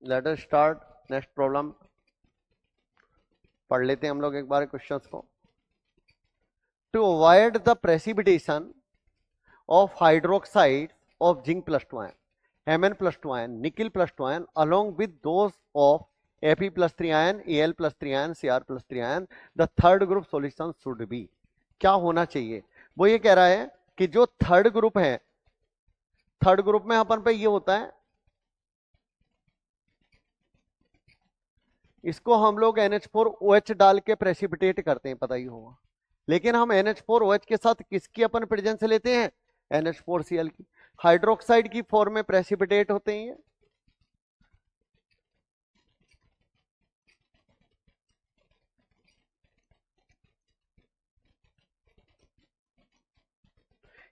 Late us start next problem. पढ़ लेते हैं हम लोग एक बार क्वेश्चंस को। To avoid the precipitation of hydroxide of zinc plus 2 ion, Mn plus 2 ion, nickel plus 2 ion along with those of Fe plus 3 ion, Al plus 3 ion, Cr plus 3 ion, the third group solution should be। क्या होना चाहिए? वो ये कह रहा है कि जो थर्ड ग्रुप है, थर्ड ग्रुप में अपन पे ये होता है, इसको हम लोग NH4OH डाल के प्रेसिपिटेट करते हैं, पता ही होगा। लेकिन हम NH4OH के साथ किसकी अपन प्रेजेंस लेते हैं? NH4Cl की। हाइड्रोक्साइड की फॉर्म में प्रेसिपिटेट होते हैं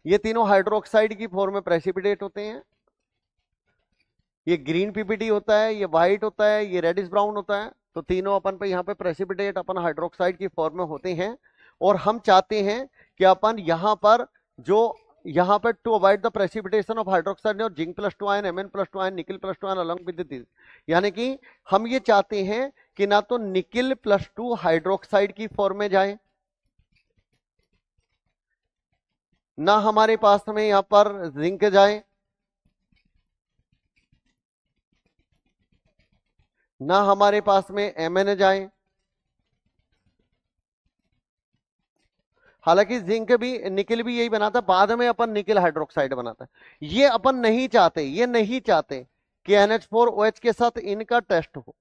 ये तीनों हाइड्रोक्साइड की फॉर्म में प्रेसिपिटेट होते हैं। ये ग्रीन पीपीटी होता है, ये व्हाइट होता है, ये रेडिश ब्राउन होता है। तो तीनों अपन पे यहाँ पे प्रेसिपिटेट अपन हाइड्रोक्साइड की फॉर्म में होते हैं। और हम चाहते हैं कि अपन यहाँ पर जो यहाँ पर to avoid the precipitation of hydroxide और zinc plus 2 ion, Mn plus 2 ion, nickel plus 2 ion along with this, यानी कि हम ये चाहते हैं कि ना तो निकल प्लस 2 हाइड्रोक्साइड की फॉर्म में जाए, ना हमारे पास में यहां पर जिंक जाए, ना हमारे पास में Mn जाए। हालांकि जिंक भी, निकल भी यही बनाता, बाद में अपन निकल हाइड्रोक्साइड बनाता है। ये अपन नहीं चाहते, ये नहीं चाहते कि NH4OH के साथ इनका टेस्ट हो।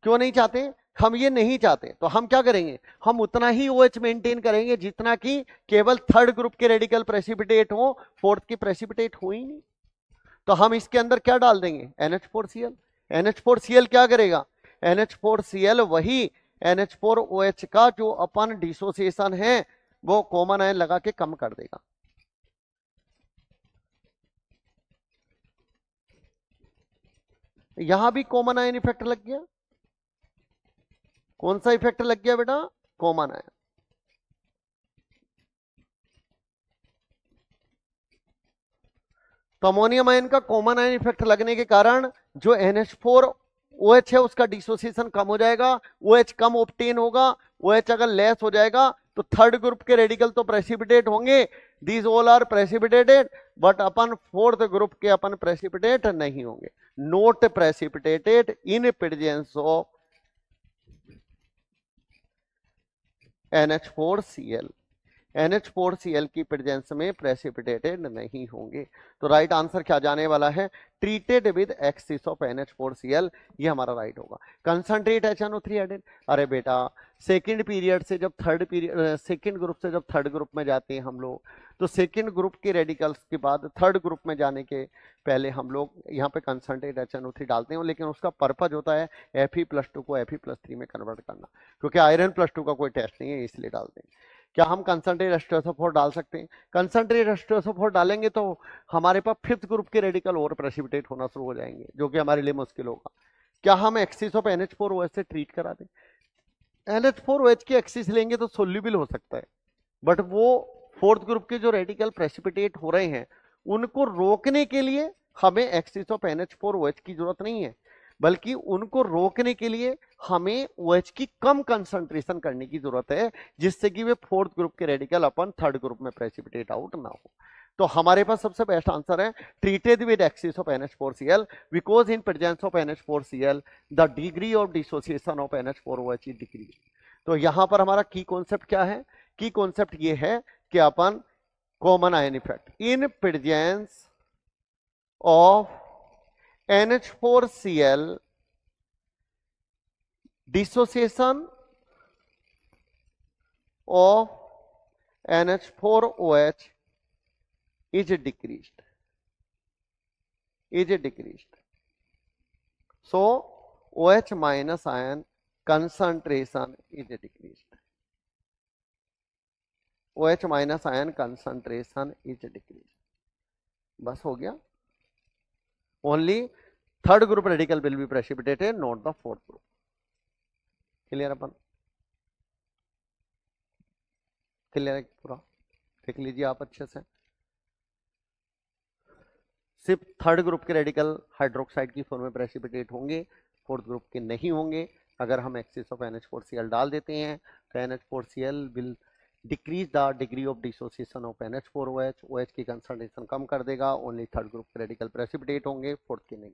क्यों नहीं चाहते? हम ये नहीं चाहते, तो हम क्या करेंगे? हम उतना ही OH मेंटेन करेंगे जितना कि केवल थर्ड ग्रुप के रेडिकल प्रेसिपिटेट हो, फोर्थ की प्रेसिपिटेट हो ही नहीं। तो हम इसके अंदर क्या डाल देंगे? NH4Cl। NH4Cl क्या करेगा? NH4Cl वही NH4OH का जो अपन डिसोसिएशन है वो कॉमन आयन लगा के कम कर देगा। यहां भी कॉमन आयन इफेक्ट लग गया। कौन सा इफेक्ट लग गया बेटा? Common ion. तो अमोनियम आयन का कॉमन आयन इफेक्ट लगने के कारण जो NH4OH है उसका डिसोसिएशन कम हो जाएगा, OH कम ऑब्टेन होगा। OH अगर लेस हो जाएगा तो थर्ड ग्रुप के रेडिकल तो प्रेसिपिटेट होंगे, these all are precipitated, but अपन फोर्थ ग्रुप के अपन प्रेसिपिटेट नहीं होंगे, not precipitated in presence of NH4Cl। NH4Cl की प्रेजेंस में प्रेसिपिटेटेड नहीं होंगे। तो राइट आंसर क्या जाने वाला है? Treated with axis of NH4Cl, ये हमारा राइट होगा। Concentrate HNO3 added. अरे बेटा, सेकंड पीरियड से जब थर्ड पीरियड, सेकंड ग्रुप से जब थर्ड ग्रुप में जाते हैं हम लोग, तो सेकंड ग्रुप के रेडिकल्स के बाद थर्ड ग्रुप में जाने के पहले हम लोग यहाँ पे कंसंट्रेट HNO3 डालते हैं, लेकिन उसका पर्पज होता है Fe+2 को Fe+3 में कन्वर्ट करना, क्योंकि आयरन+2 का कोई टेस्ट नहीं है, इसलिए डालते हैं। क्या हम कंसंट्रेट H2SO4 डाल सकते हैं? कंसंट्रेट H2SO4 डालेंगे तो हमारे पास फिफ्थ ग्रुप के रेडिकल और प्रेसिपिटेट होना शुरू हो जाएंगे, जो कि हमारे लिए मुश्किल होगा। क्या हम एक्सिस ऑफ NH4OH से ट्रीट करा दें? NH4OH की एक्सिस लेंगे तो सोल्यूबल हो सकता है, बट वो फोर्थ ग्रुप के जो रेडिकल प्रेसिपिटेट हो रहे हैं उनको रोकने के लिए हमें एक्सिस ऑफ NH4OH की जरूरत नहीं है, बल्कि उनको रोकने के लिए हमें OH की कम कंसंट्रेशन करने की जरूरत है, जिससे कि वे फोर्थ ग्रुप के रेडिकल अपन थर्ड ग्रुप में प्रेसिपिटेट आउट ना हो। तो हमारे पास सबसे बेस्ट आंसर है treated with axis of NH4Cl, because in presence of NH4Cl the degree of dissociation of NH4OH is decrease. तो यहां पर हमारा की कॉन्सेप्ट क्या है? की कॉन्सेप्ट ये है कि अपन common ion effect in presence of NH4Cl, dissociation of NH4OH is decreased. So OH minus ion concentration is decreased. OH minus ion concentration is decreased. बस हो गया। Only third group radical will be precipitated, not the fourth group. Clear? Upon clear है पूरा? देख लीजिए आप अच्छे से। सिर्फ थर्ड ग्रुप के रेडिकल हाइड्रोक्साइड की फॉर्म में प्रेसिपिटेट होंगे, फोर्थ ग्रुप के नहीं होंगे। अगर हम एक्सिस ऑफ NH4Cl डाल देते हैं तो NH4Cl will decrease the degree of dissociation of NH4OH, OH की कंसंट्रेशन कम कर देगा, ओनली थर्ड ग्रुप के रेडिकल प्रेसिपिटेट होंगे, फोर्थ के नहीं।